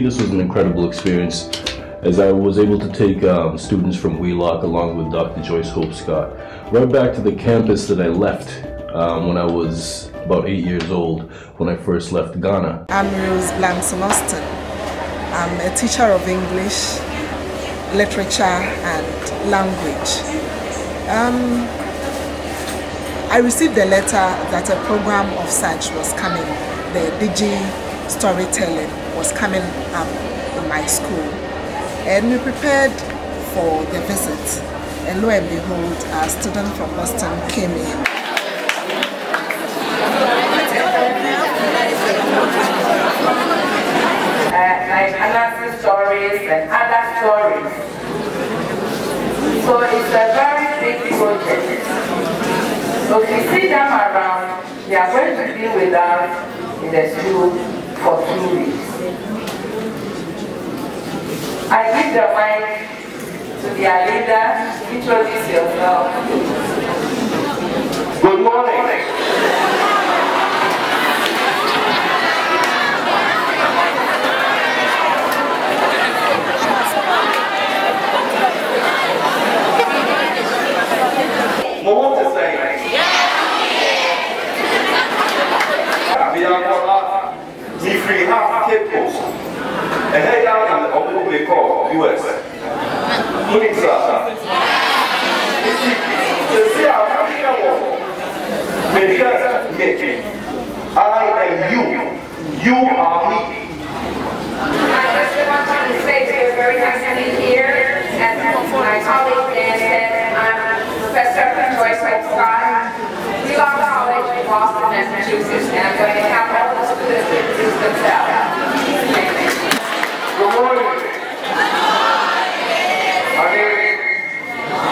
this was an incredible experience, as I was able to take students from Wheelock along with Dr. Joyce Hope Scott right back to the campus that I left when I was about 8 years old, when I first left Ghana. I'm Rose Blanson-Austin. I'm a teacher of English, literature and language. I received a letter that a program of such was coming. The Digi storytelling was coming up in my school. And we prepared for the visit. And lo and behold, a student from Boston came in. Like analysis stories and other stories. So it's a very big project. So if you see them around, they are going to be with us in the school for 2 weeks. I give the mic to their leader. Introduce yourself. Good morning. I want to say, we are going to free half Cape Coast, and head down in the what we call US. To see our African world, because I am you are me. I just want to say it's very nice to be here, and my colleague Dan said, I'm Professor Joyce Hope Scott, Wheelock College in Boston, Massachusetts, and I'm going to have all the students introduce themselves. Good morning.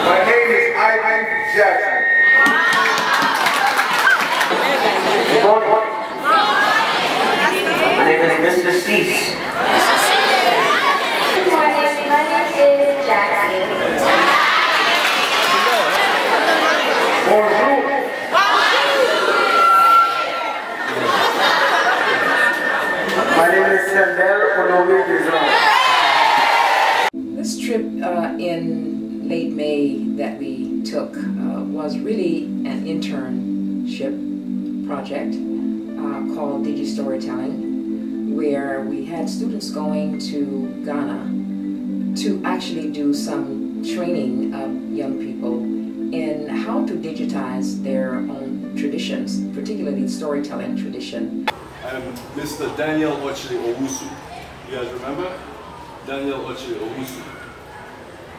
My name is Ivan Jackson. Good morning. My name is Mr. Cease. Good morning. My name is Jackie. Bonjour. My name is Sandel Onomi. This trip in late May that we took was really an internship project called Digi Storytelling, where we had students going to Ghana to actually do some training of young people in how to digitize their own traditions, particularly the storytelling tradition. I'm Mr. Daniel Ochiri Owusu. You guys remember? Daniel Ochiri Owusu.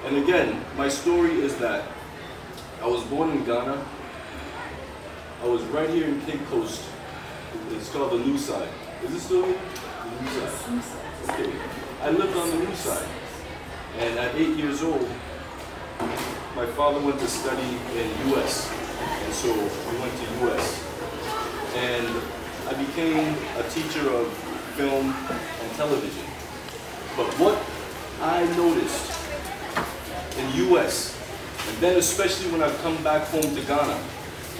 And again, my story is that I was born in Ghana. I was right here in Cape Coast. It's called the New Side. Is it still here? The New Side. Okay. I lived on the New Side. And at 8 years old, my father went to study in US. And so we went to US. And I became a teacher of film and television. But what I noticed in US, and then especially when I've come back home to Ghana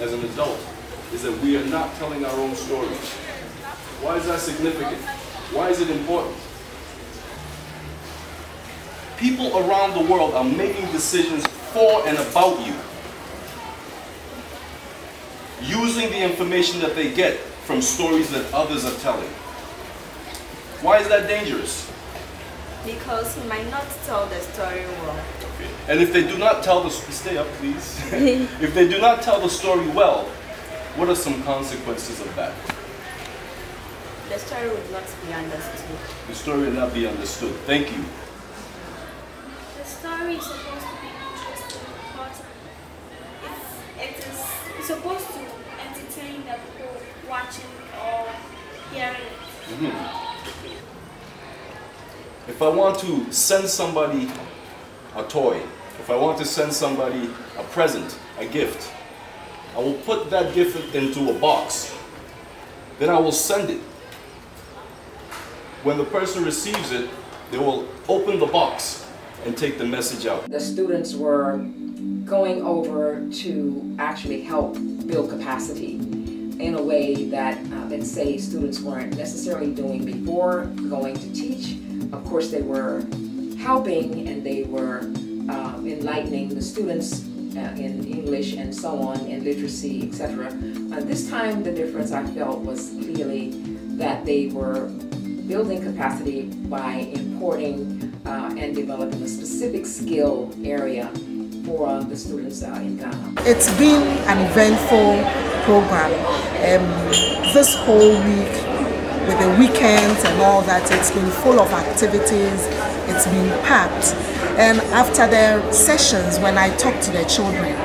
as an adult, is that we are not telling our own stories. Why is that significant? Why is it important? People around the world are making decisions for and about you, using the information that they get from stories that others are telling. Why is that dangerous? Because we might not tell the story well. Okay. And if they do not tell the stay up, please. If they do not tell the story well, what are some consequences of that? The story would not be understood. The story will not be understood. Thank you. The story is supposed to be interesting, but it's supposed to entertain the people watching or hearing it. If I want to send somebody a toy, if I want to send somebody a present, a gift, I will put that gift into a box. Then I will send it. When the person receives it, they will open the box and take the message out. The students were going over to actually help build capacity in a way that, let's say, students weren't necessarily doing before going to teach, of course, they were helping and they were enlightening the students in English and so on, in literacy, etc. This time the difference I felt was clearly that they were building capacity by importing and developing a specific skill area for the students in Ghana. It's been an eventful program. This whole week, with the weekends and all that, it's been full of activities, it's been packed. And after the sessions, when I talk to the children,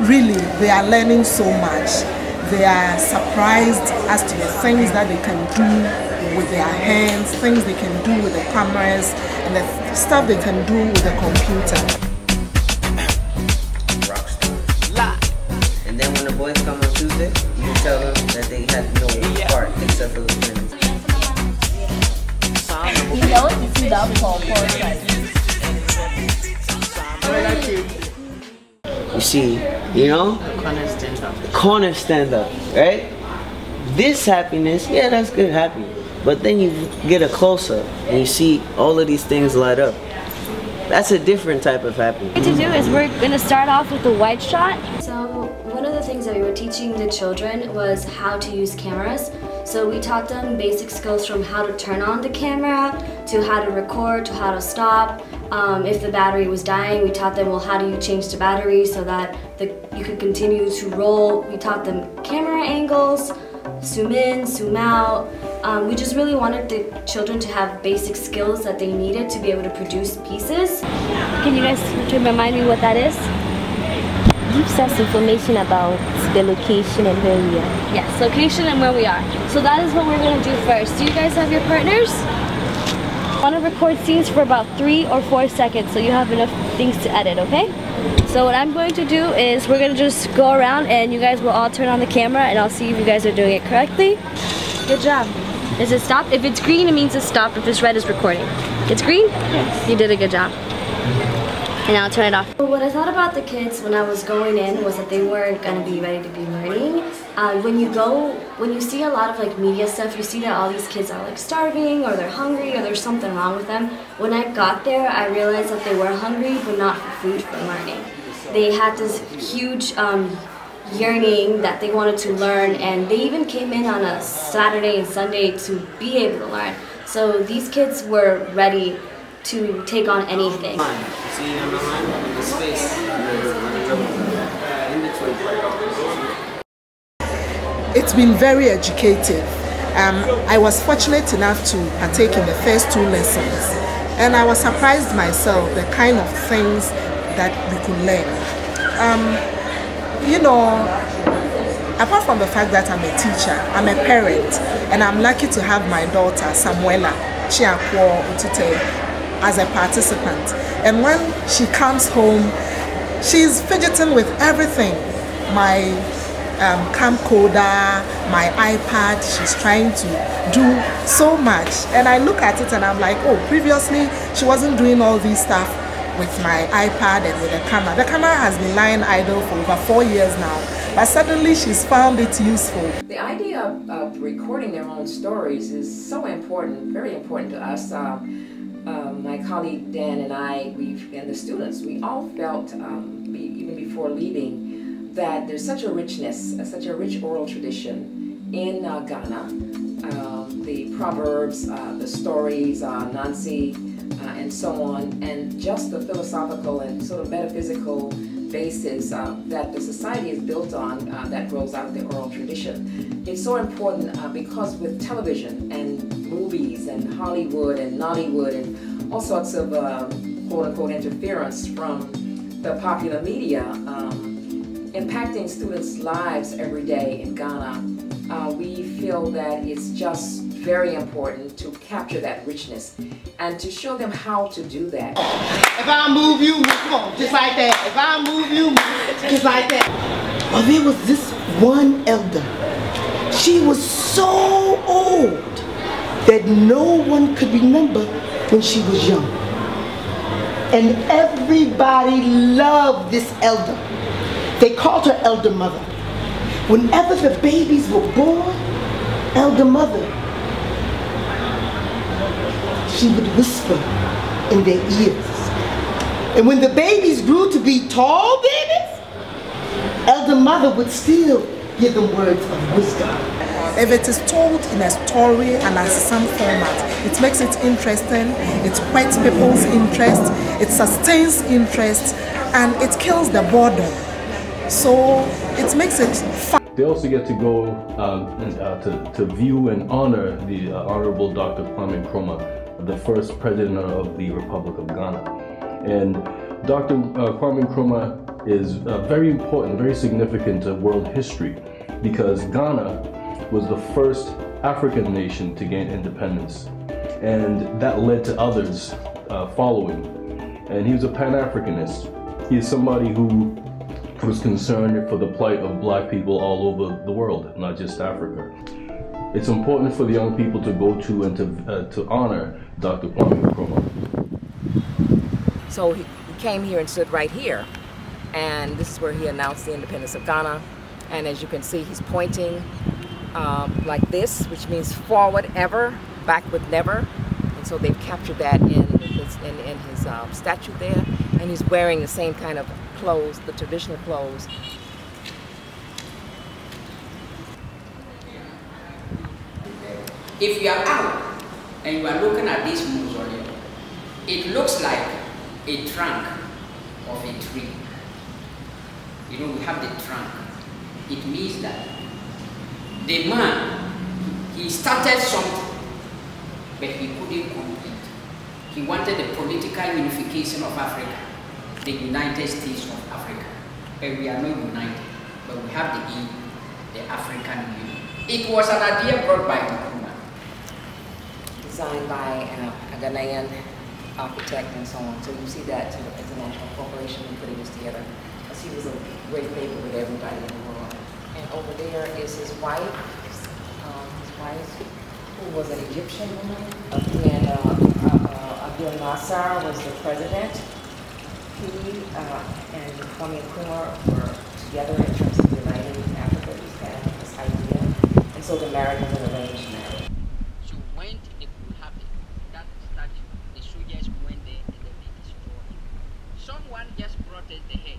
really, they are learning so much. They are surprised as to the things that they can do with their hands, things they can do with the cameras, and the stuff they can do with the computer. And then when the boys come on Tuesday, you tell them that they have no part except for the friends. You see, you know? Corner stand up, right? This happiness, yeah, that's good happiness. But then you get a close-up and you see all of these things light up. That's a different type of happiness. What to do is we're going to start off with the wide shot. So one of the things that we were teaching the children was how to use cameras. So we taught them basic skills from how to turn on the camera, to how to record, to how to stop. If the battery was dying, we taught them, well, how do you change the battery so that you could continue to roll. We taught them camera angles, zoom in, zoom out. We just really wanted the children to have basic skills that they needed to be able to produce pieces. Can you guys remind me what that is? Gives us information about the location and where we are. Yes, location and where we are. So that is what we're going to do first. Do you guys have your partners? I want to record scenes for about 3 or 4 seconds so you have enough things to edit, okay? So what I'm going to do is we're going to just go around and you guys will all turn on the camera and I'll see if you guys are doing it correctly. Good job. Is it stopped? If it's green, it means it's stopped. If it's red, it's recording. It's green? Yes. You did a good job. And now I'll turn it off. What I thought about the kids when I was going in was that they weren't going to be ready to be learning. When you see a lot of like media stuff, you see that all these kids are like starving or they're hungry or there's something wrong with them. When I got there, I realized that they were hungry but not for food, for learning. They had this huge yearning that they wanted to learn, and they even came in on a Saturday and Sunday to be able to learn. So these kids were ready to take on anything. See on the line, the space, in between. It's been very educative. I was fortunate enough to partake in the first 2 lessons, and I was surprised myself the kind of things that we could learn. You know, apart from the fact that I'm a teacher, I'm a parent, and I'm lucky to have my daughter Samuela Chiakwo Utute as a participant. And when she comes home, she's fidgeting with everything. My camcorder, my iPad, she's trying to do so much. And I look at it and I'm like, oh, previously she wasn't doing all these stuff with my iPad and with the camera. The camera has been lying idle for over 4 years now, but suddenly she's found it useful. The idea of recording their own stories is so important, very important to us. My colleague Dan and I, and the students, we all felt, even before leaving, that there's such a richness, such a rich oral tradition in Ghana. The proverbs, the stories, Nancy, and so on, and just the philosophical and sort of metaphysical basis that the society is built on that grows out of the oral tradition. It's so important because with television and movies and Hollywood and Nollywood and all sorts of quote-unquote interference from the popular media impacting students' lives every day in Ghana, we feel that it's just very important to capture that richness and to show them how to do that. If I move, you move. Come on, just like that. If I move, you move. Just like that. Well, there was this one elder. She was so old that no one could remember when she was young. And everybody loved this elder. They called her Elder Mother. Whenever the babies were born, Elder Mother, she would whisper in their ears. And when the babies grew to be tall babies, Elder Mother would still give them words of wisdom. If it is told in a story and as some format, it makes it interesting, it whets people's interest, it sustains interest, and it kills the boredom. So it makes it fun. They also get to go to view and honor the Honorable Dr. Kwame Nkrumah, the first president of the Republic of Ghana. And Dr. Kwame Nkrumah is very important, very significant to world history because Ghana was the first African nation to gain independence. And that led to others following. And he was a Pan-Africanist. He is somebody who was concerned for the plight of black people all over the world, not just Africa. It's important for the young people to go to and to honor Dr. Kwame Nkrumah. So he came here and stood right here, and this is where he announced the independence of Ghana. And as you can see, he's pointing like this, which means forward ever, backward never. And so they've captured that in his statue there. And he's wearing the same kind of clothes, the traditional clothes. If you are out and you are looking at this mausoleum, it looks like a trunk of a tree. You know, we have the trunk. It means that the man, he started something, but he couldn't complete. He wanted the political unification of Africa, the United States of Africa. But we are not united, but we have the EU, the African Union. It was an idea brought by Nkrumah. Designed by a Ghanaian architect and so on. So you see that to the international corporation putting this together. Because he was a great favorite with everybody in the world. And over there is his wife, who was an Egyptian woman. And Abdul Nasser was the president. He and Kwame Nkrumah were together in terms of uniting Africa. He had this idea. And so the marriage was an arranged marriage. So when the coup happened, that statue, the soldiers went there and then they destroyed it. Someone just brought it the head.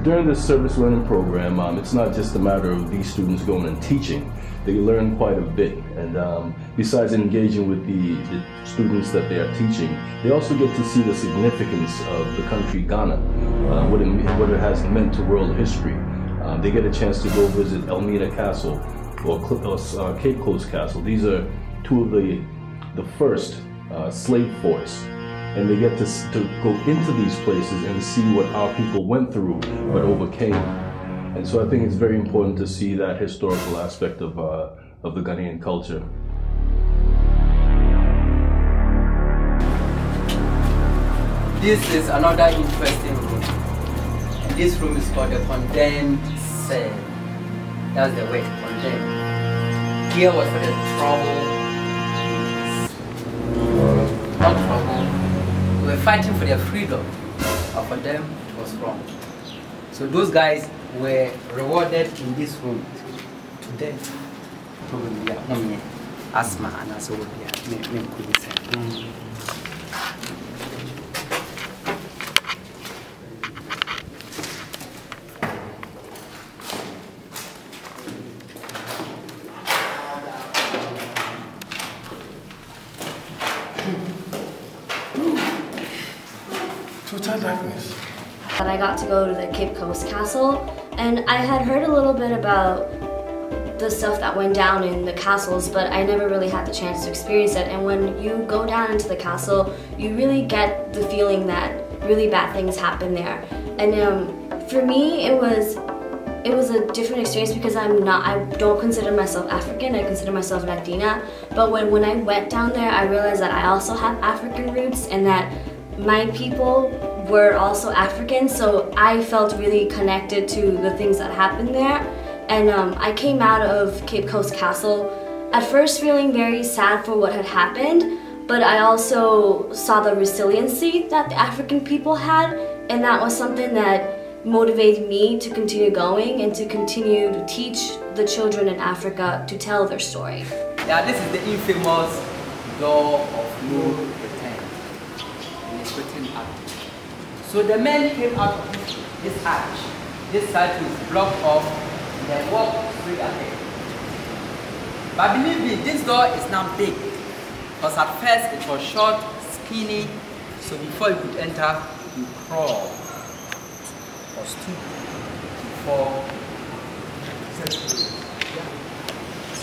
During this service learning program, it's not just a matter of these students going and teaching. They learn quite a bit, and besides engaging with the students that they are teaching, they also get to see the significance of the country Ghana, what it has meant to world history. They get a chance to go visit Elmina Castle or Cape Coast Castle. These are two of the first slave forts. And they get to go into these places and see what our people went through but overcame. And so I think it's very important to see that historical aspect of the Ghanaian culture. This is another interesting room. And this room is called the condemned cell. That's the word, condemned. Here was for the trouble. Not trouble. They were fighting for their freedom, but for them it was wrong. So those guys were rewarded in this room to death. Probably asthma and also Total darkness. And I got to go to the Cape Coast Castle, and I had heard a little bit about the stuff that went down in the castles, but I never really had the chance to experience it. And when you go down into the castle, you really get the feeling that really bad things happen there. And for me, it was a different experience because I don't consider myself African, I consider myself Latina. But when I went down there, I realized that I also have African roots and that my people were also African, so I felt really connected to the things that happened there. And I came out of Cape Coast Castle at first feeling very sad for what had happened, but I also saw the resiliency that the African people had, and that was something that motivated me to continue going and to continue to teach the children in Africa to tell their story. Yeah, this is the infamous door of no return. And it's written up. So the men came out of this arch. This side is blocked off and then walked straight ahead. But believe me, this door is now big. Because at first it was short, skinny, so before you could enter, you crawl or stood before.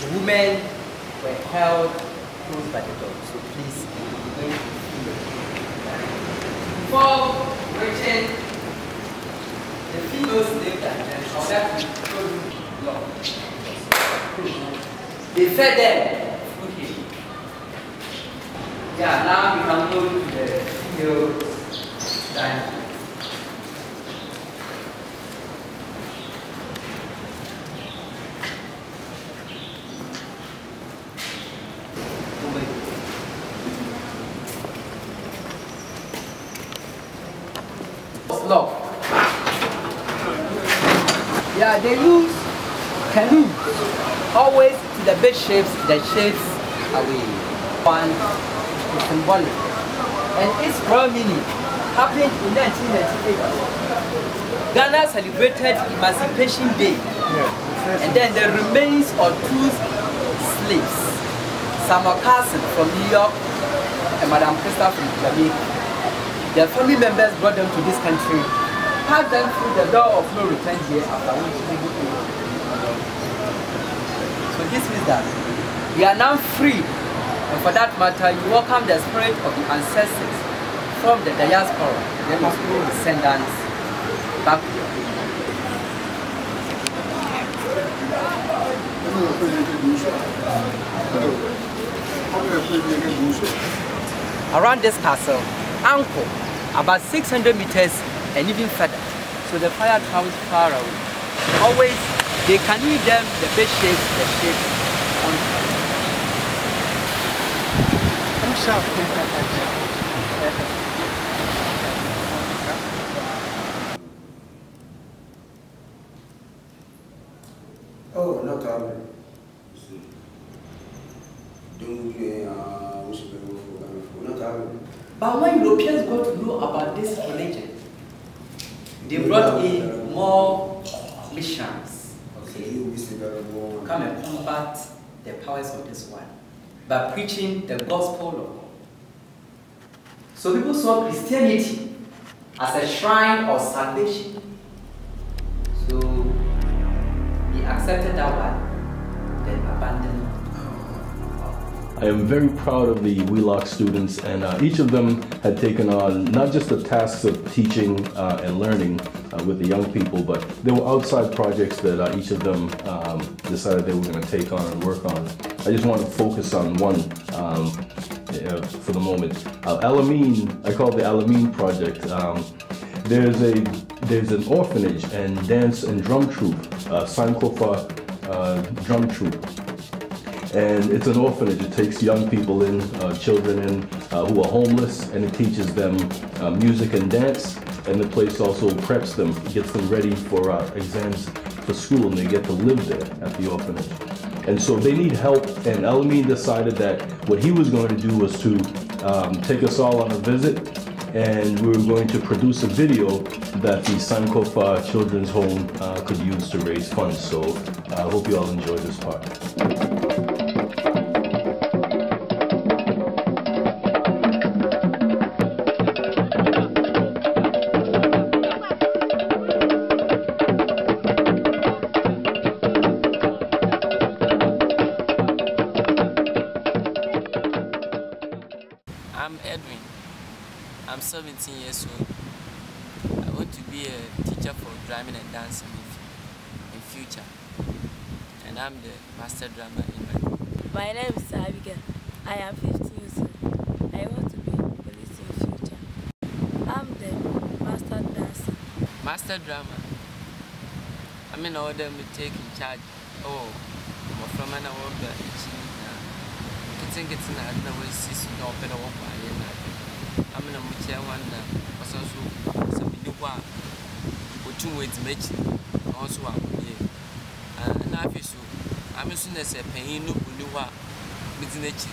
The women were held close by the door, so please wait. Before reaching the female slave that they fed them food. Yeah, now we can go to the female dining. Yeah, they use canoes always to the bed shapes, the shapes away. One is symbolic. And its real meaning happened in 1998. Ghana celebrated Emancipation Day. And then the remains of two slaves, Samuel Carson from New York and Madame Krista from Jamaica. Their family members brought them to this country, passed them through the door of no return here after which they go to. So this means that we are now free, and for that matter, you welcome the spirit of the ancestors from the diaspora, the descendants, back to your people. Around this castle, anchor about 600 meters and even further. So the fire travels far away. Always, they can eat them, the bed shapes, the shapes on Oh, not all. But when Europeans got to know about this religion, they brought in more missions, okay, to come and combat the powers of this one by preaching the gospel of God. So people saw Christianity as a shrine of salvation. So we accepted that one, then abandoned. I am very proud of the Wheelock students, and each of them had taken on not just the tasks of teaching and learning with the young people, but there were outside projects that each of them decided they were going to take on and work on. I just want to focus on one for the moment. Alameen, I call it the Alameen project. There's an orphanage and dance and drum troupe, Sankofa drum troupe. And it's an orphanage. It takes young people in, children in, who are homeless, and it teaches them music and dance. And the place also preps them, gets them ready for exams for school, and they get to live there at the orphanage. And so they need help, and Alameen decided that what he was going to do was to take us all on a visit, and we were going to produce a video that the Sankofa Children's Home could use to raise funds. So I hope you all enjoy this part. I'm Edwin. I'm 17 years old. I want to be a teacher for drumming and dancing in future. And I'm the master drummer in my group. My name is Abigail. I am 15 years old. I want to be police in future. I'm the master dancer. Master drummer. I mean, order me take in charge. Oh, I'm from an order. getting I know we see no better one by I'm in a much one was also some new one or 2 ways match also up here. And I feel so I'm as soon as a pain no new business.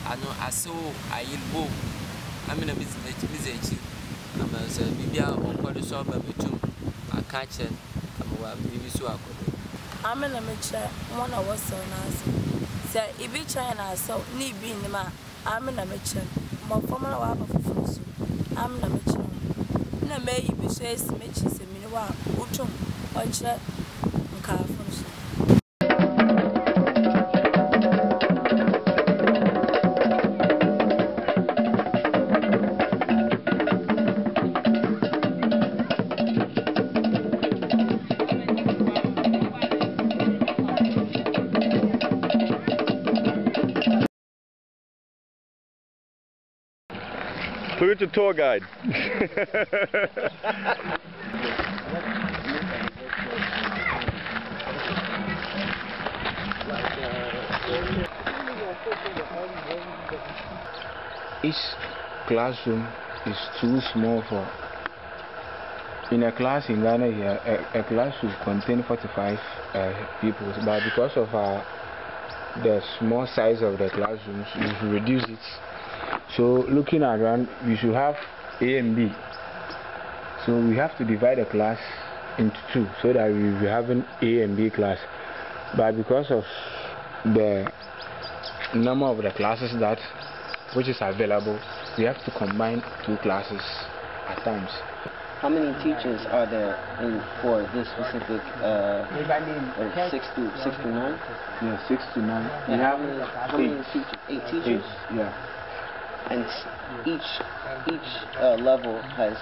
I know I saw I will I'm in a business. I'm as a Bibia or Cody saw by two. I catch it. I'm so I could. I'm in a mature one of us so nice. Say, if you try and I saw need being the man, I'm in a mature. More formal of food. I'm in a mature. No, may you be says, matches a minua, utum, or chat, and car function. Look at your tour guide. Each classroom is too small for. In a class in Ghana here, a class should contain 45 people, but because of the small size of the classrooms, we should reduce it. So looking around, we should have A and B. So we have to divide the class into 2 so that we will be having A and B class. But because of the number of the classes which is available, we have to combine 2 classes at times. How many teachers are there for this specific 6 to 9? Yeah, 6 to 9. And how many teachers? 8 teachers? 8, yeah. And each level has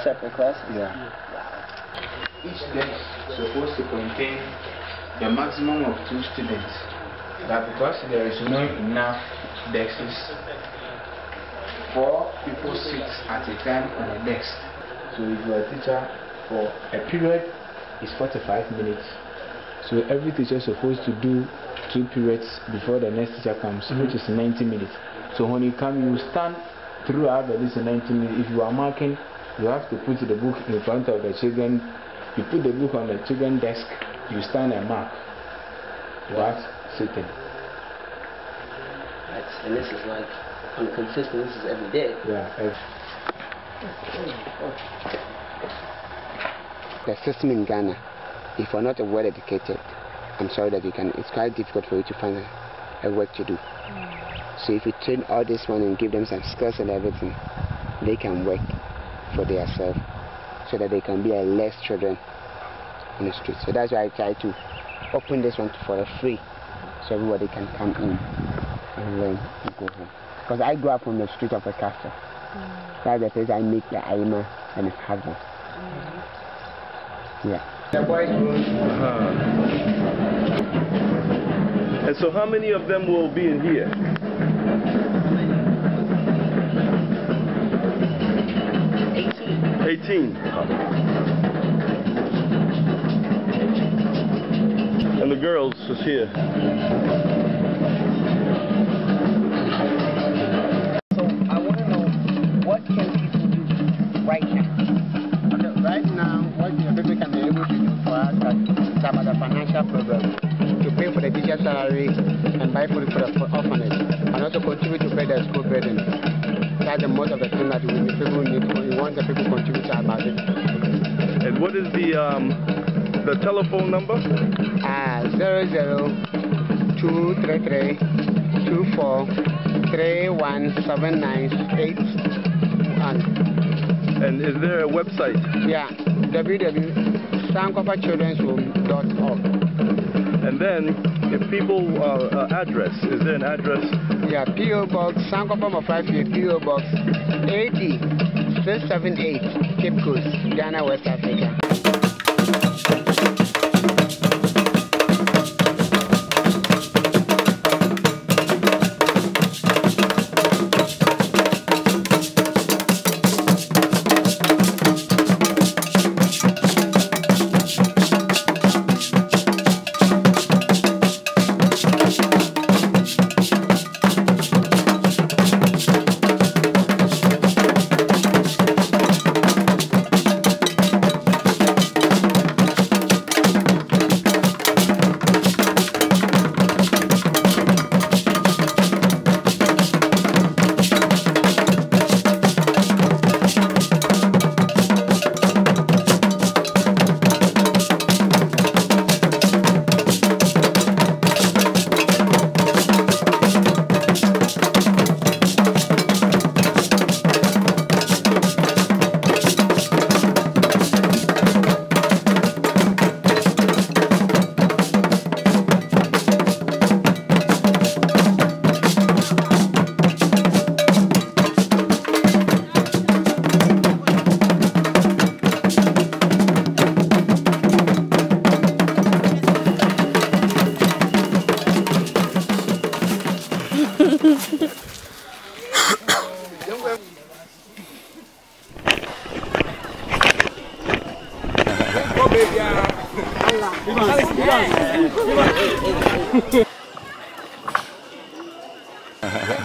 separate classes? Yeah. Each desk is supposed to contain the maximum of 2 students. But because there is not enough desks, 4 people sit at a time on a desk. So if you are a teacher, for a period is 45 minutes. So every teacher is supposed to do 2 periods before the next teacher comes, which is 90 minutes. So when you come, you stand throughout this 90 minutes. If you are marking, you have to put the book in front of the children. You put the book on the children's desk, you stand and mark. What? Sitting. And this is like on a consistent, this is every day. Yeah. The system in Ghana, if you're not well educated, I'm sorry that it's quite difficult for you to find a work to do. So if you train all this one and give them some skills and everything, they can work for themselves so that they can be less children on the street. So that's why I try to open this one for free so everybody can come in and learn and go home. Because I grew up on the street of a castle. That's the place I make the Aima and the husband. Yeah. The boys' room. And so how many of them will be in here? 18. And the girls is here. So I want to know, what can people do right now? Okay, right now, what people can be able to do for us is some of the financial programs to pay for the teacher's salary and buy food for the orphanage, and also contribute to pay the school burden. That's the most of the thing that people need. We want the people to contribute about it. And what is the telephone number? 00223324317981. And is there a website? Yeah, www.sankopachildren'shome.org. And then, if people address, is there an address? Yeah, P.O. Box, Sankopa Mafrafi, P.O. Box 80678, Cape Coast, Ghana, West Africa.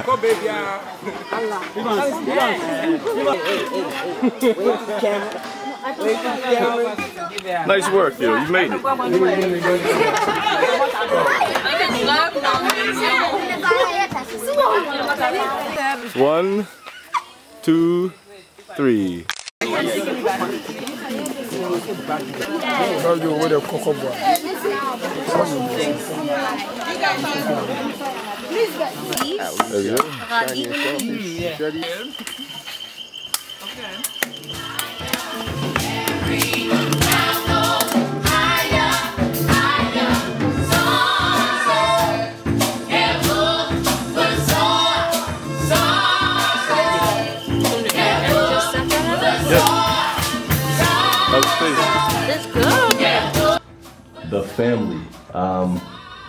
Go baby, Nice work, yo. You made it. 1, 2, 3. The family.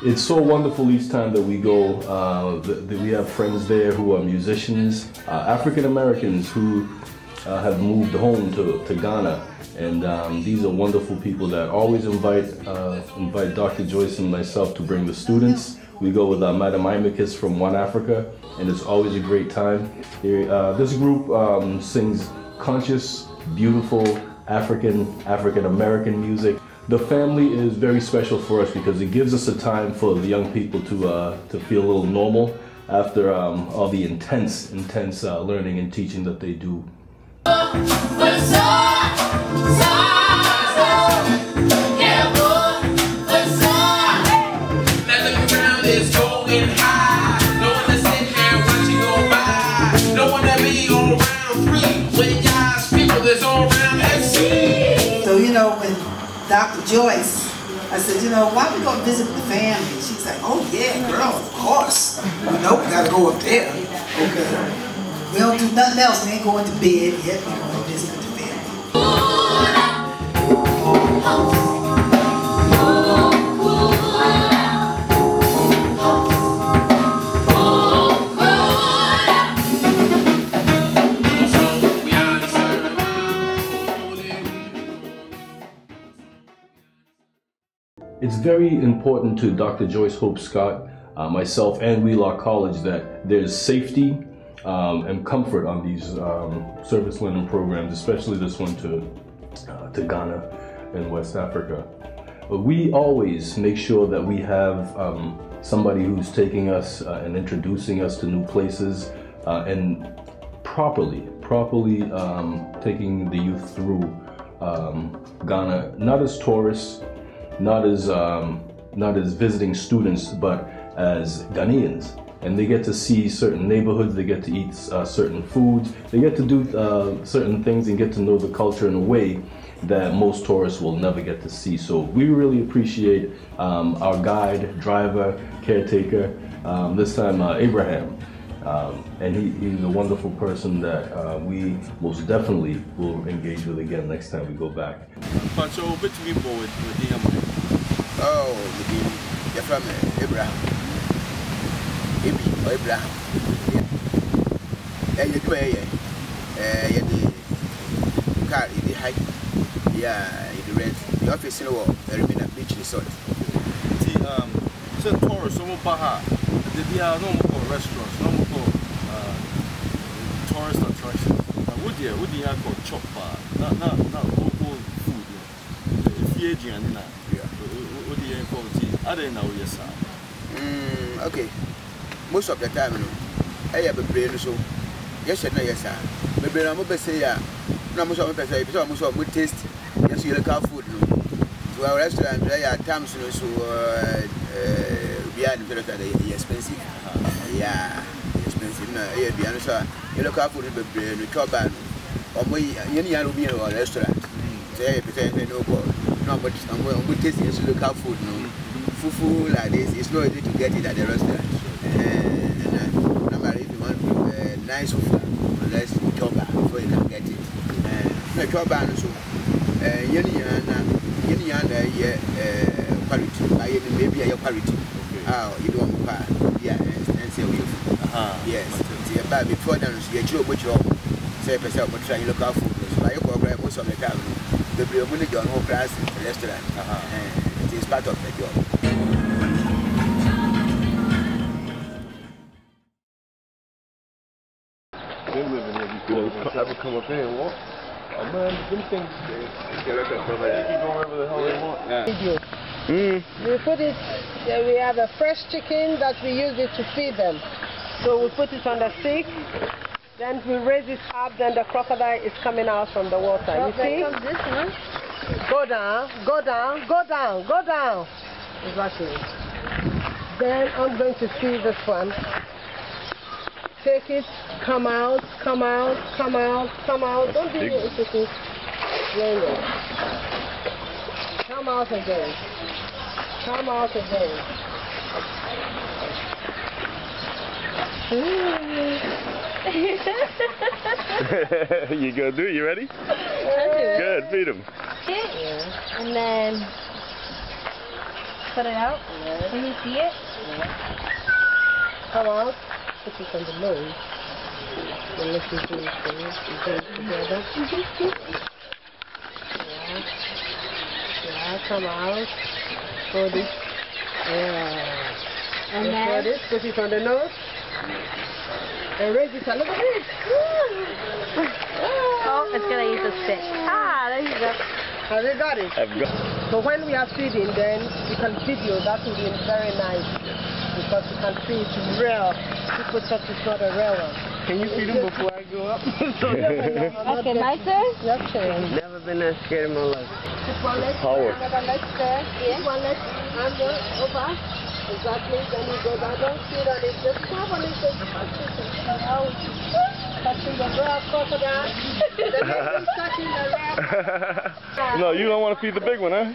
It's so wonderful each time that we go. We have friends there who are musicians, African Americans who have moved home to Ghana, and these are wonderful people that always invite Dr. Joyce and myself to bring the students. We go with Madam Imicus from One Africa, and it's always a great time. This group sings conscious, beautiful African American music. The family is very special for us because it gives us a time for the young people to feel a little normal after all the intense learning and teaching that they do. So you know, when Dr. Joyce, I said, you know, why don't we go visit the family? She's like, oh yeah, girl, of course. You know, we gotta go up there. Okay. We don't do nothing else. We ain't going to bed yet. We're going to visit the family. It's very important to Dr. Joyce Hope Scott, myself, and Wheelock College that there's safety and comfort on these service learning programs, especially this one to Ghana and West Africa. But we always make sure that we have somebody who's taking us and introducing us to new places and properly taking the youth through Ghana, not as tourists, not as visiting students, but as Ghanaians. And they get to see certain neighborhoods, they get to eat certain foods, they get to do certain things and get to know the culture in a way that most tourists will never get to see. So we really appreciate our guide, driver, caretaker, this time Abraham. And he's a wonderful person that we most definitely will engage with again next time we go back. Oh, you're from Abraham. Abraham. Yeah. You do the car in the height. Yeah, in the rent. The office in the wall. There has been a beach resort. So tourists, no more Baha. There are no more restaurants, no more tourist attractions. What do you call chop bar? Not local food. If you're Asian, what do you call it? I don't know, yes, sir. Okay. Most of the time, I have a brain so. Yes, sir, yes, sir. Maybe I'm going to say, no, most of the time, we taste. Yes, you look at food. To our restaurant, there are times so we are expensive. Yeah, expensive. No, you look at food in the Coban or any other restaurant. Say, no, but I'm tasting local food. No, fufu like this, it's not easy to get it at the restaurant. If you want nice food, unless you Coban before you can get it. No, Coban so. Quality. Maybe a quality. Oh, you don't buy. Yeah, and say we. Yes. Before then, you should put your say, but try local food. So I go most of the time. the money on whole class in the restaurant. It is part of the job. They live in here before. Ever come up here and walk? Oh man, them things, they can go wherever the hell they want. We put it, we have a fresh chicken that we use it to feed them. So we put it on the stick, then we raise it up, then the crocodile is coming out from the water. You see? This one. Go down, go down, go down, go down. Exactly. Then I'm going to see this one. Take it, come out, come out, come out, come out. Don't do it, chicken. Come out again. Come out again. You gonna do it? You ready? Good, feed him. Yeah. And then put it out. Can you see it? Come out. Put it on the nose. And let's do things together. Yeah, come out. Hold it. Yeah. And then hold it. Put it on the nose. And raise it a little bit. Oh, it's gonna eat the stick. Ah, there you go. Have you got it? I've got. So when we are feeding, then you can video. That will be very nice because you can see it's real. People thought it's not a real one. Can you feed him before I go up? Okay, my turn? Your turn. Never been that scared in my life. One leg, Power. another leg there. Yeah. One leg under, over. Exactly. Then you go down. Don't see that it's just cover it. Touching the real crocodile. The next is touching the real. No, you don't want to feed the big one, huh?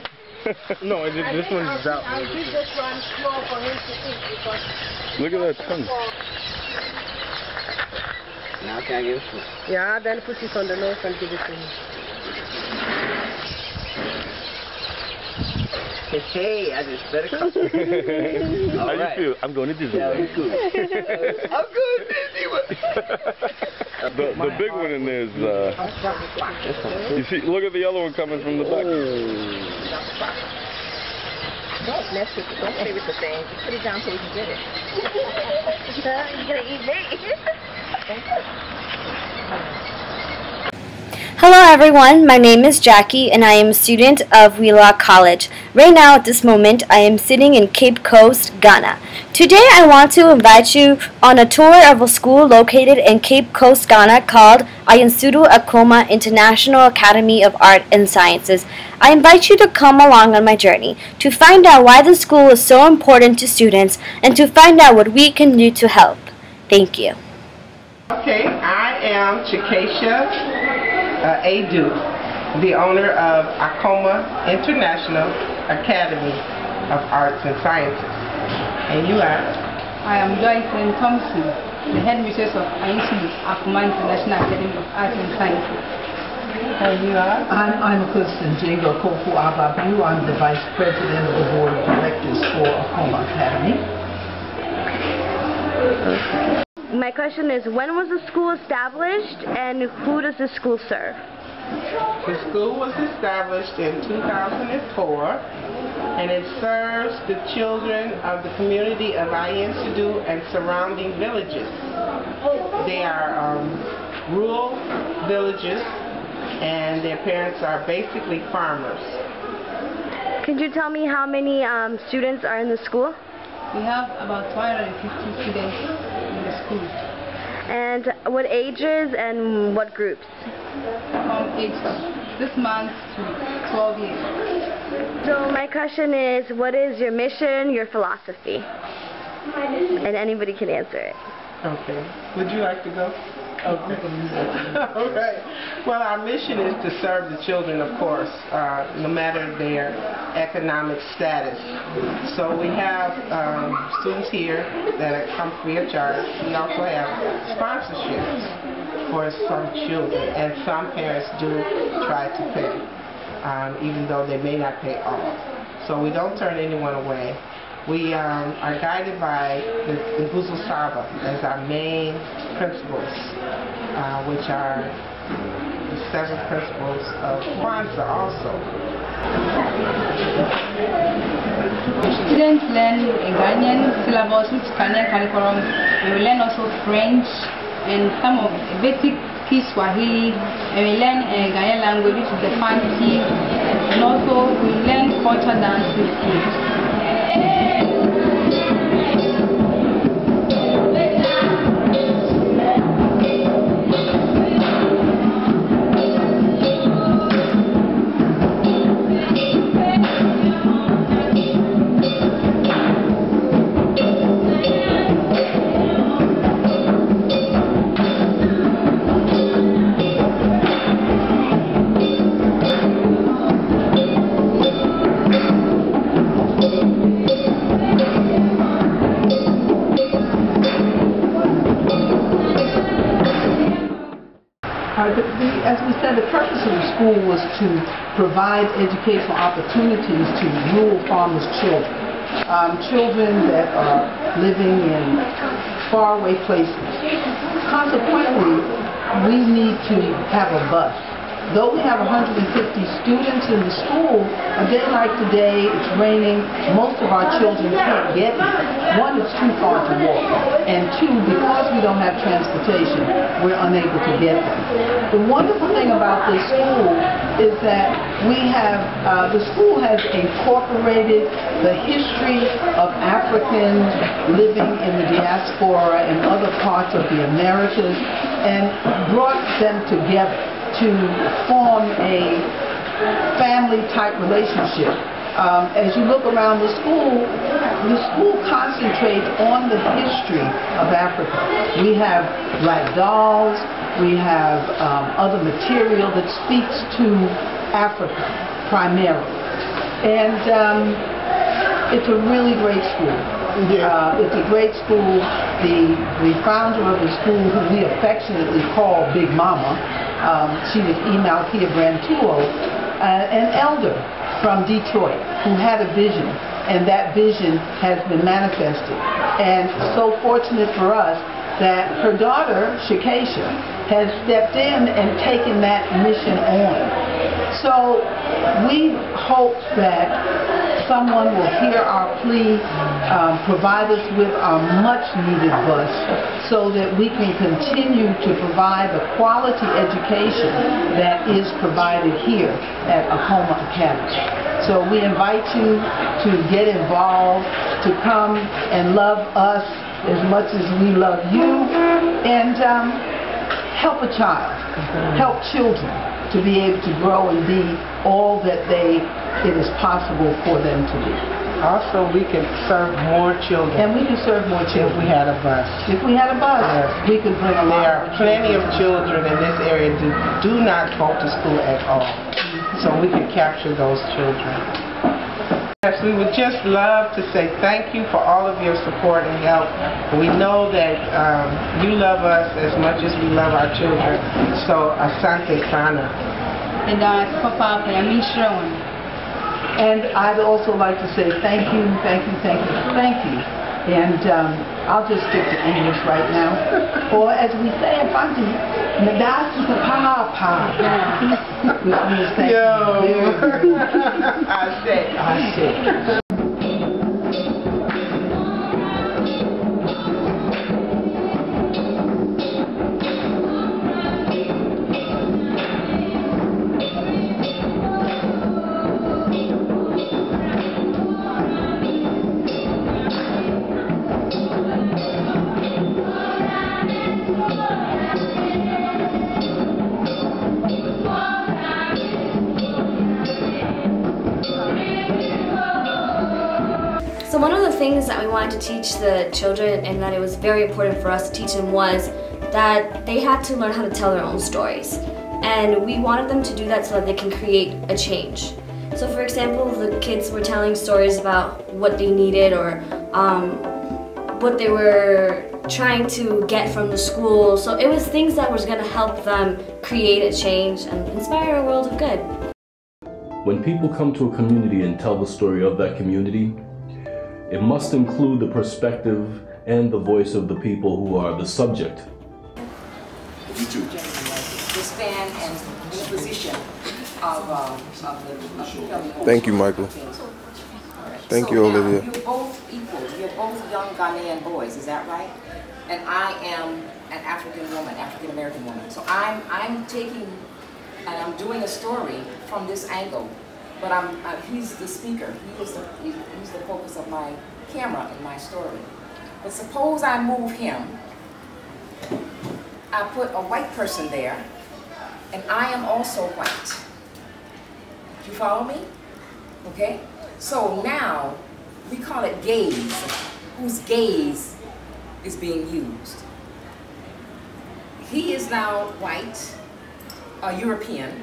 No, this one is out. I'll give this one small for him to eat because. Look at that tongue. Now can I give food? Yeah, then put it on the nose and give it to him. Hey, I just better come. How you feel? I'm going to Disney. Yeah, I'm good. I'm good, Disney. The big one in there is, you see, look at the other one coming from the back. Don't mess with it. Don't play with the thing. Just put it down so we can get it. You're gonna eat me. Hello everyone, my name is Jackie and I am a student of Wheelock College. Right now at this moment I am sitting in Cape Coast, Ghana. Today I want to invite you on a tour of a school located in Cape Coast, Ghana called Ayansuru Akoma International Academy of Art and Sciences. I invite you to come along on my journey to find out why the school is so important to students and to find out what we can do to help. Thank you. Okay, I am Chikesha Adu, the owner of Akoma International Academy of Arts and Sciences. And you are? I am Joyce Thompson, the headmistress of Ayansuru Akoma International Academy of Arts and Sciences. And you are? I'm Kirsten Jingo Kofu Ababu. I'm the Vice President of the Board of Directors for Akoma Academy. My question is, when was the school established and who does the school serve? The school was established in 2004 and it serves the children of the community of Ayansuru and surrounding villages. They are rural villages and their parents are basically farmers. Could you tell me how many students are in the school? We have about 250 students in the school. And what ages and what groups? From age 6 months to 12 years. So my question is, what is your mission, your philosophy? And anybody can answer it. Okay. Would you like to go? Okay. All right. Well, our mission is to serve the children, of course, no matter their economic status. So we have students here that come free of charge. We also have sponsorships for some children, and some parents do try to pay, even though they may not pay all. So we don't turn anyone away. We are guided by the Nguzo Saba as our main principles, which are the 7 principles of Kwanzaa also. Students learn a Ghanaian syllabus, which is Ghanaian curriculum. We will learn also French and some of basic Kiswahili, and we learn a Ghanaian language, which is the Fanti, and also we learn cultural dances too. As we said, the purpose of the school was to provide educational opportunities to rural farmers' children. Children that are living in faraway places. Consequently, we need to have a bus. Though we have 150 students in the school, a day like today, it's raining, most of our children can't get here. One, it's too far to walk, and two, because we don't have transportation, we're unable to get them. The wonderful thing about this school is that we have, the school has incorporated the history of Africans living in the diaspora and other parts of the Americas and brought them together to form a family-type relationship. As you look around the school concentrates on the history of Africa. We have black dolls, we have other material that speaks to Africa primarily. And it's a really great school. It's a great school. The founder of the school, who we affectionately call Big Mama, she was Imalkia Brantuo, an elder from Detroit who had a vision, and that vision has been manifested. And so fortunate for us that her daughter, Shakesha, has stepped in and taken that mission on. So we hope that someone will hear our plea, provide us with our much-needed bus so that we can continue to provide the quality education that is provided here at Acoma Academy. So we invite you to get involved, to come and love us as much as we love you, and help a child, help children to be able to grow and be all that it is possible for them to be. Also, we can serve more children. And we can serve more children. If we had a bus. If we had a bus, yes, we could bring a lot. There are plenty of children in this area that do not go to school at all. So we can capture those children. Yes, we would just love to say thank you for all of your support and help. We know that you love us as much as we love our children. So, asante sana. And I'd also like to say thank you, thank you, thank you, thank you. And I'll just stick to English right now. Or as we say in Fanti, Nadasi Papa. Which means thank you. I say. So one of the things that we wanted to teach the children, and that it was very important for us to teach them, was that they had to learn how to tell their own stories. And we wanted them to do that so that they can create a change. So for example, the kids were telling stories about what they needed or what they were trying to get from the school. So it was things that was going to help them create a change and inspire a world of good. When people come to a community and tell the story of that community, it must include the perspective and the voice of the people who are the subject. You too. stand in the position of the filming. Thank you, Michael. Thank you, Olivia. You're both equals. You're both young Ghanaian boys, is that right? And I am an African woman, African American woman. So I'm taking and I'm doing a story from this angle, but he's the speaker. He's the focus of my camera in my story. But suppose I move him. I put a white person there, and I am also white. You follow me? Okay? So now, we call it gaze. Whose gaze is being used? He is now white, a European.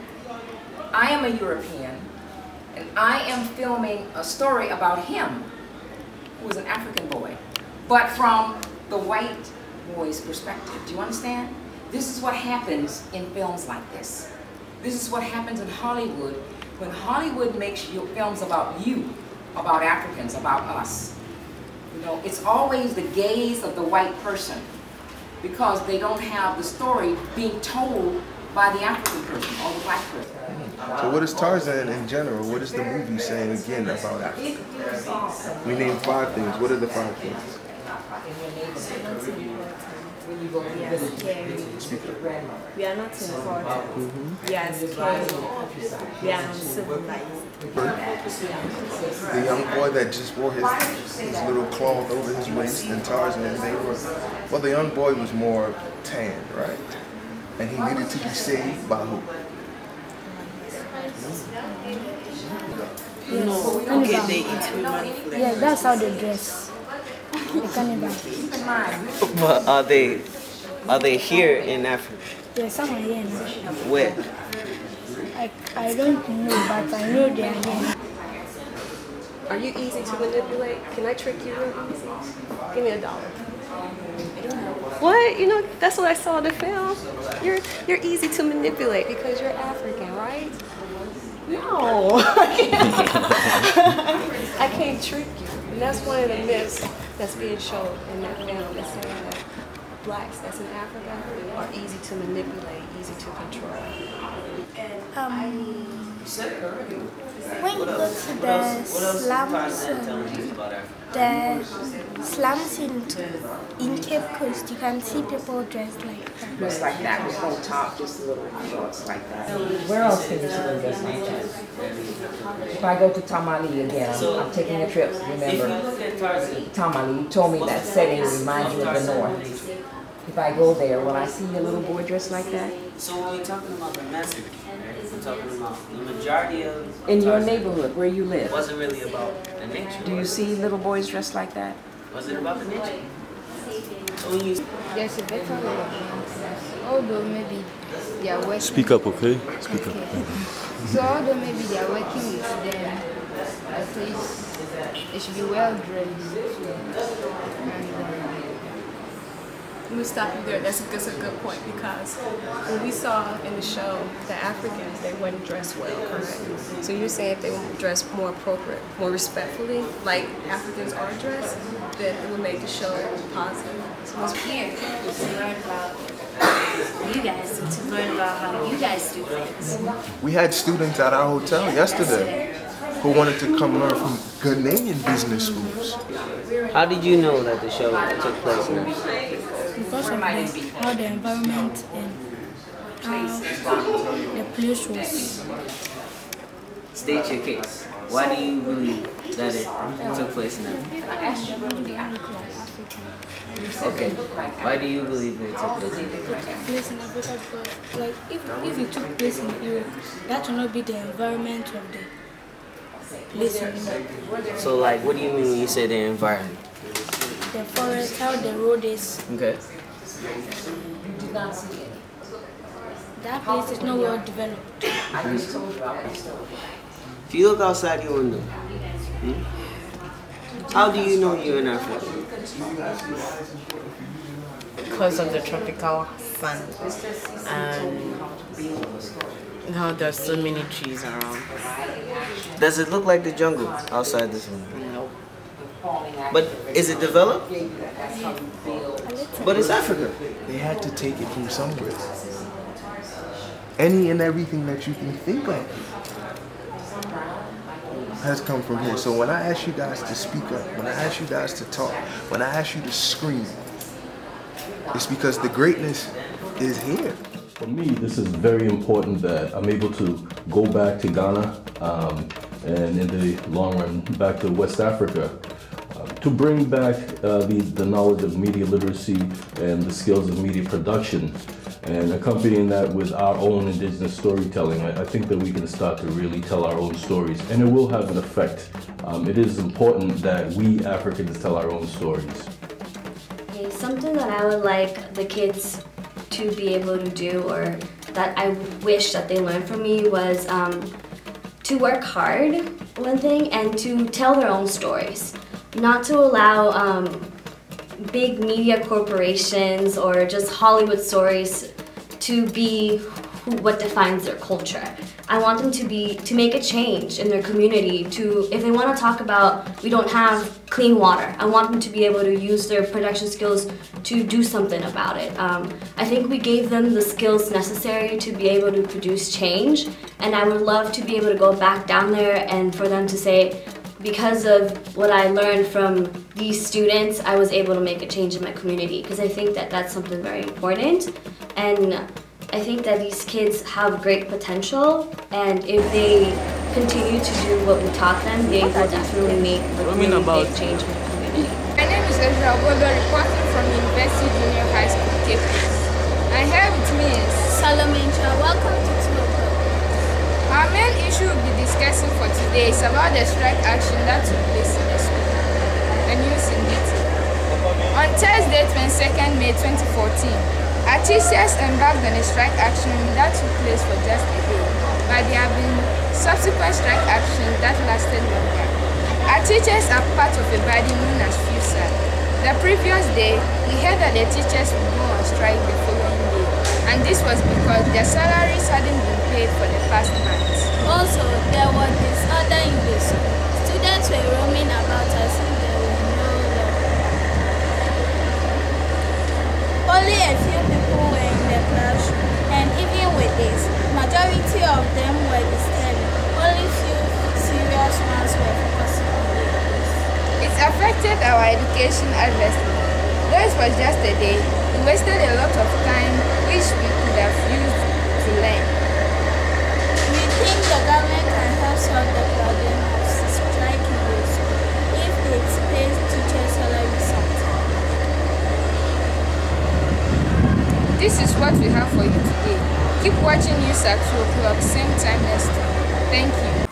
I am a European, and I am filming a story about him, who is an African boy, but from the white boy's perspective. Do you understand? This is what happens in films like this. This is what happens in Hollywood when Hollywood makes your films about you, about Africans, about us. You know, it's always the gaze of the white person because they don't have the story being told by the African person or the black person. So what is Tarzan in general? What is the movie saying again about Africa? We named 5 things. What are the 5 things? We are not important. We are scared. We are uncivilized. The young boy that just wore his little cloth over his waist and Tarzan, well, the young boy was more tan, right? And he needed to be saved by who? Yeah, that's how they dress. But are they here in Africa? Yeah, some are here now. Where? I don't know, but I know they are here. Are you easy to manipulate? Can I trick you real easy? Give me $1. What? You know, that's what I saw in the film. You're easy to manipulate because you're African, right? No, I can't trick you. And that's one of the myths that's being shown in that film. It's saying that blacks that's in Africa are easy to manipulate, easy to control. When you go to the slums in Cape Coast, you can see people dressed like that. Dressed like that, with no top, just little shorts like that. Where else can you see them dressed like that? If I go to Tamale again, I'm taking a trip, remember? Tamale, you told me that setting reminds you of the North. If I go there, will I see a little boy dressed like that? So when we're talking about the message, we're talking about the majority of... In your neighborhood, where you live? It wasn't really about the nature. Do you see little boys dressed like that? Was it about the nature? So when you... There's a better way. Although maybe they are working... Speak up, okay? Speak up. So although maybe they are working with them, at least they should be well dressed. Let me stop you there. That's a good point because when we saw in the show that Africans, they wouldn't dress well, correct? So you're saying if they would dress more appropriate, more respectfully, like Africans are dressed, then it would make the show positive. So it's here to learn about you guys and to learn about how you guys do things. We had students at our hotel yesterday who wanted to come learn from Ghanaian business schools. How did you know that the show took place now? Because of how the environment and how the place was. State your case. Why do you believe that it took place now? Okay. Why do you believe it took place? Place in Africa because, like, if it took place in Europe, that will not be the environment of the place in Europe. So, like, what do you mean when you say the environment? The forest, how the road is. Okay. That place is not well developed. If you look outside your window, how do you know you're in Africa? Because of the tropical sun and how there's so many trees around. Does it look like the jungle outside this window? No. But is it developed? But it's Africa. They had to take it from somewhere. any and everything that you can think of has come from here. So when I ask you guys to speak up, when I ask you guys to talk, when I ask you to scream, it's because the greatness is here. For me, this is very important that I'm able to go back to Ghana and in the long run back to West Africa to bring back the knowledge of media literacy and the skills of media production, and accompanying that with our own indigenous storytelling. I think that we can start to really tell our own stories, and it will have an effect. It is important that we Africans tell our own stories. Okay, something that I would like the kids to be able to do, or that I wish that they learned from me, was to work hard, one thing, and to tell their own stories. Not to allow big media corporations or just Hollywood stories to be what defines their culture. I want them to make a change in their community. If they want to talk about we don't have clean water, I want them to be able to use their production skills to do something about it. I think we gave them the skills necessary to be able to produce change, and I would love to be able to go back down there and for them to say, because of what I learned from these students, I was able to make a change in my community, because I think that that's something very important. And I think that these kids have great potential, and if they continue to do what we taught them, they will definitely make a really big change in the community. My name is Ezra Bodo, reporting from University Junior High School, Cape Coast. I have with me is Salome. Welcome to Smoke. Our main issue we'll be discussing for today is about the strike action that took place in the school. The news in detail. On Thursday, 22nd May 2014, our teachers embarked on a strike action that took place for just a day, but there have been subsequent strike actions that lasted longer. Our teachers are part of a body known as FUSA. The previous day, we heard that the teachers would go on strike the following day, and this was because their salaries hadn't been paid for the past month. Also, there was disorder in the school. Students were roaming about as if there was no law. Only a few people were in the classroom, and even with this, majority of them were disturbed. Only few serious ones were focusing on this. It affected our education adversely. Though it was just a day, we wasted a lot of time which we could have used to learn. We think the government can help solve the problem of striking the school if it pays teachers' salary sometime. This is what we have for you today. Keep watching news at 2 o'clock, same time next week. Thank you.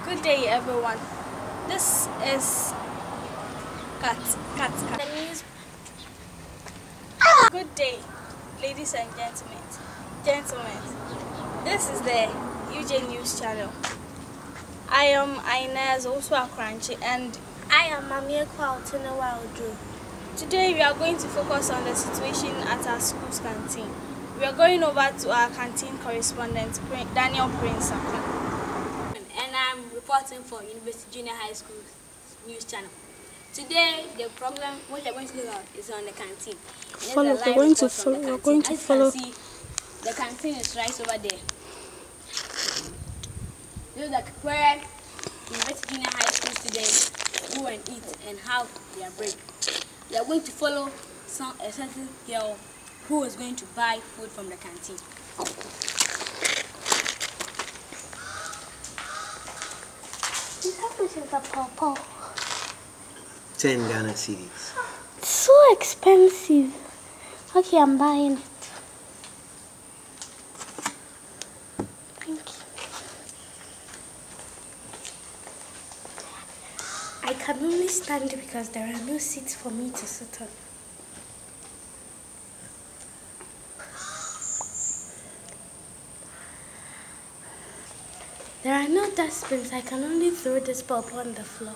Good day, everyone. This is Kat. The news. Good day, ladies and gentlemen. This is the UJ News Channel. I am Inez, also a Crunchy, and I am Mamie Kwautina. Today we are going to focus on the situation at our school's canteen. We are going over to our canteen correspondent, Daniel Prince. And I'm reporting for University Junior High School News Channel. Today, the program which we're going to look at is on the canteen. We're going to follow. See, the canteen is right over there. This is like where University Junior High School students go and eat and have their break. They are going to follow a certain girl who is going to buy food from the canteen. How much is the pawpaw? 10 Ghana cedis. It's so expensive. Okay, I'm buying it. Thank you. I can only stand because there are no seats for me to sit on. There are no dustbins. I can only throw this bulb on the floor.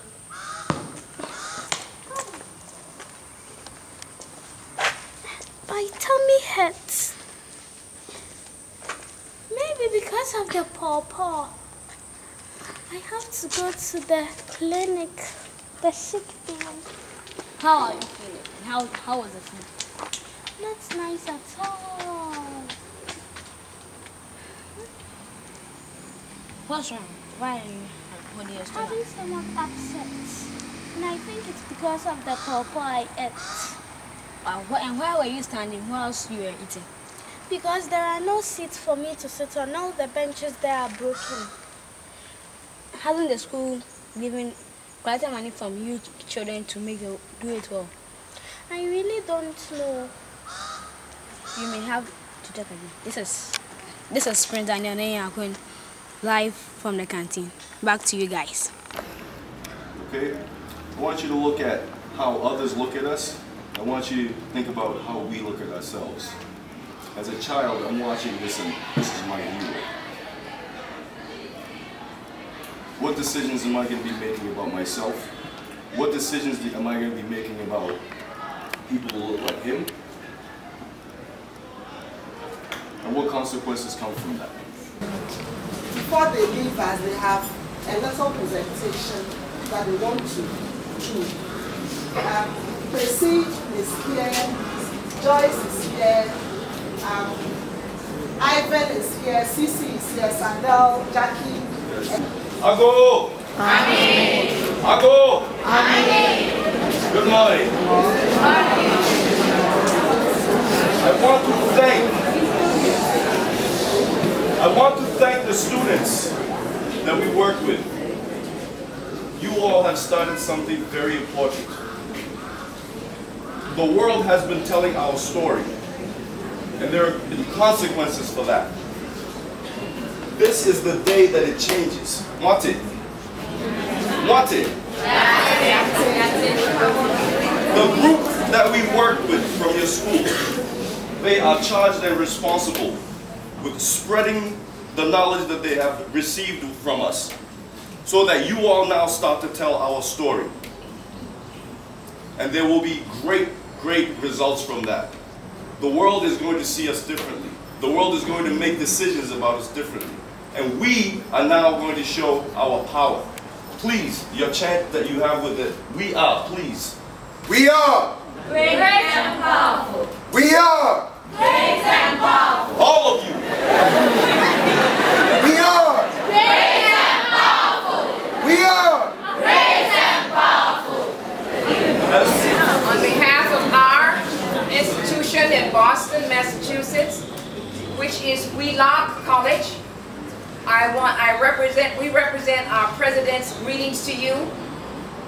My tummy hurts. Maybe because of the pawpaw. I have to go to the clinic, the sick people. How are you feeling? How was the food? Not nice at all. What's wrong? Why are you holding your stomach? I'm somewhat upset. And I think it's because of the pawpaw I ate. And where were you standing? Where else you were eating? Because there are no seats for me to sit on. All the benches there are broken. Hasn't the school given quite money from you children to make you do it well? I really don't know. You may have to talk again. This is Prince Daniel and you are going live from the canteen. Back to you guys. Okay? I want you to look at how others look at us. I want you to think about how we look at ourselves. As a child, I'm watching this and this is my hero. What decisions am I going to be making about myself? What decisions am I going to be making about people who look like him? And what consequences come from that? Before they leave us, they have a little presentation that they want to do. Percy is here, Joyce is here, Ivan is here, Cece is here, Sandel, Jackie. Ago! Amen. Ago! Amen. Good morning. I want to thank the students that we work with. You all have started something very important. The world has been telling our story, and there have been consequences for that. This is the day that it changes. Want it? Want it? The group that we work with from your school, they are charged and responsible with spreading the knowledge that they have received from us, so that you all now start to tell our story. And there will be great, great results from that. The world is going to see us differently. The world is going to make decisions about us differently. And we are now going to show our power. Please, your chant that you have with it, we are, please. We are great and powerful. We are Great and powerful. All of you. We are great and powerful. We are great and powerful. On behalf of our institution in Boston, Massachusetts, which is Wheelock College, we represent our president's greetings to you,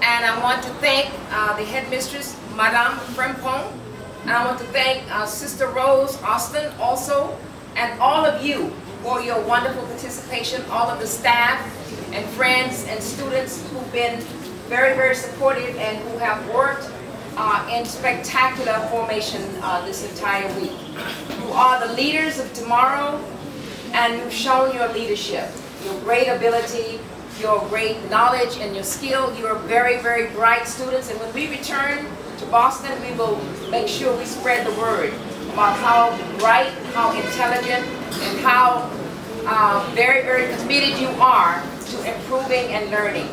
and I want to thank the headmistress, Madame Frempong, and I want to thank Sister Rose Austin also, and all of you for your wonderful participation, all of the staff and friends and students who've been very, very supportive and who have worked in spectacular formation this entire week. You are the leaders of tomorrow, and you've shown your leadership, your great ability, your great knowledge and your skill. You are very, very bright students, and when we return to Boston, we will make sure we spread the word about how bright, how intelligent, and how very, very committed you are to improving and learning.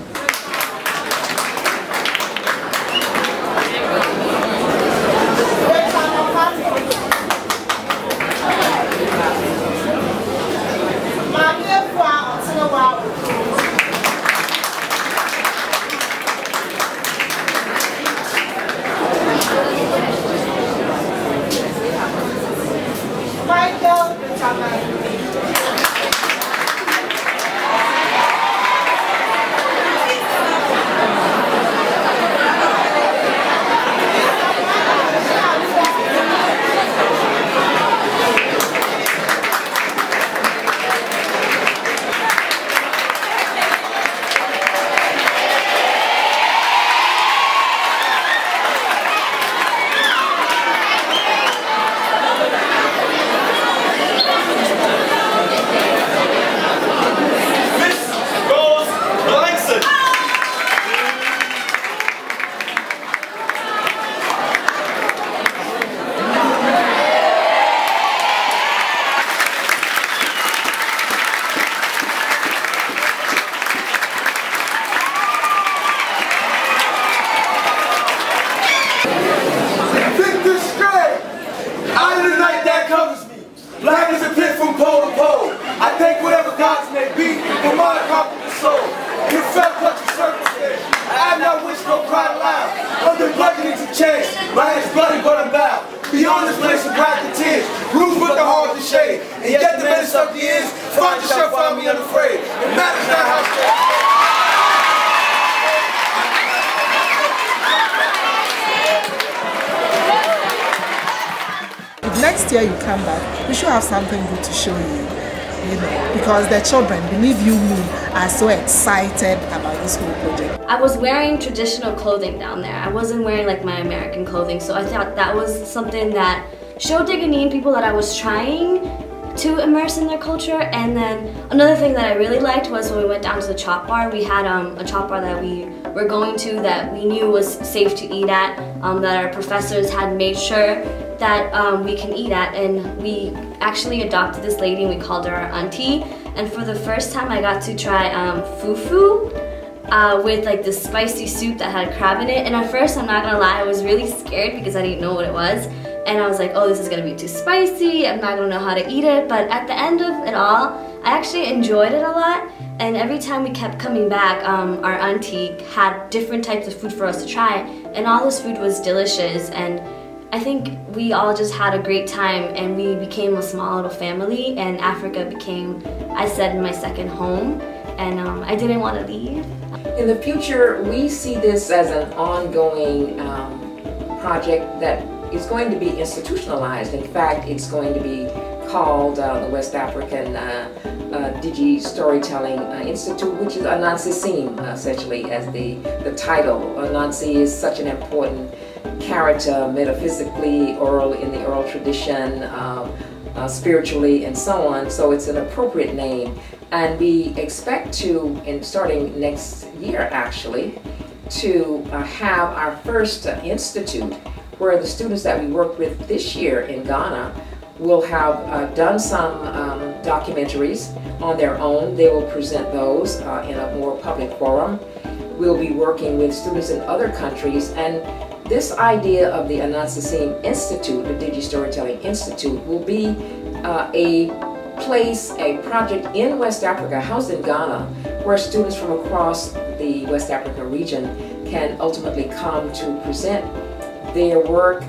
gods may be, but mine conquered the soul. And it felt such a circumstance. I have not wished nor cried aloud. Under bludgeoning to change, my hands bloody but I'm bound. Beyond this place of wrath and tears, roof with the heart to shade. And yet the menace of the years, find yourself, find me unafraid. It matters not how strong. Next year you come back, you should have something good to show you know, because the children, believe you me, are so excited about this whole project. I was wearing traditional clothing down there. I wasn't wearing like my American clothing, so I thought that was something that showed Diggany people that I was trying to immerse in their culture. And then another thing that I really liked was when we went down to the chop bar. We had a chop bar that we were going to that we knew was safe to eat at, that our professors had made sure that we can eat at, and we actually adopted this lady and we called her our auntie. And for the first time I got to try fufu with like this spicy soup that had crab in it. And at first, I'm not gonna lie, I was really scared because I didn't know what it was. And I was like, oh, this is gonna be too spicy, I'm not gonna know how to eat it. But at the end of it all, I actually enjoyed it a lot. And every time we kept coming back, our auntie had different types of food for us to try. And all this food was delicious. And I think we all just had a great time, and we became a small little family, and Africa became, I said, my second home, and I didn't want to leave. In the future, we see this as an ongoing project that is going to be institutionalized. In fact, it's going to be called the West African Digi Storytelling Institute, which is Anansi Sim, essentially, as the title. Anansi is such an important character metaphysically, oral in the oral tradition, spiritually, and so on. So it's an appropriate name, and we expect to, starting next year actually, to have our first institute where the students that we worked with this year in Ghana will have done some documentaries on their own. They will present those in a more public forum. We'll be working with students in other countries, and this idea of the Anansi Sim Institute, the Digi Storytelling Institute, will be a place, a project in West Africa, housed in Ghana, where students from across the West Africa region can ultimately come to present their work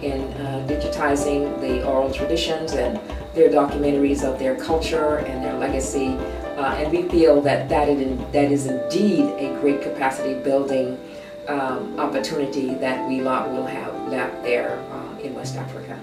in digitizing the oral traditions and their documentaries of their culture and their legacy. And we feel that that is indeed a great capacity building opportunity that we will have left there in West Africa.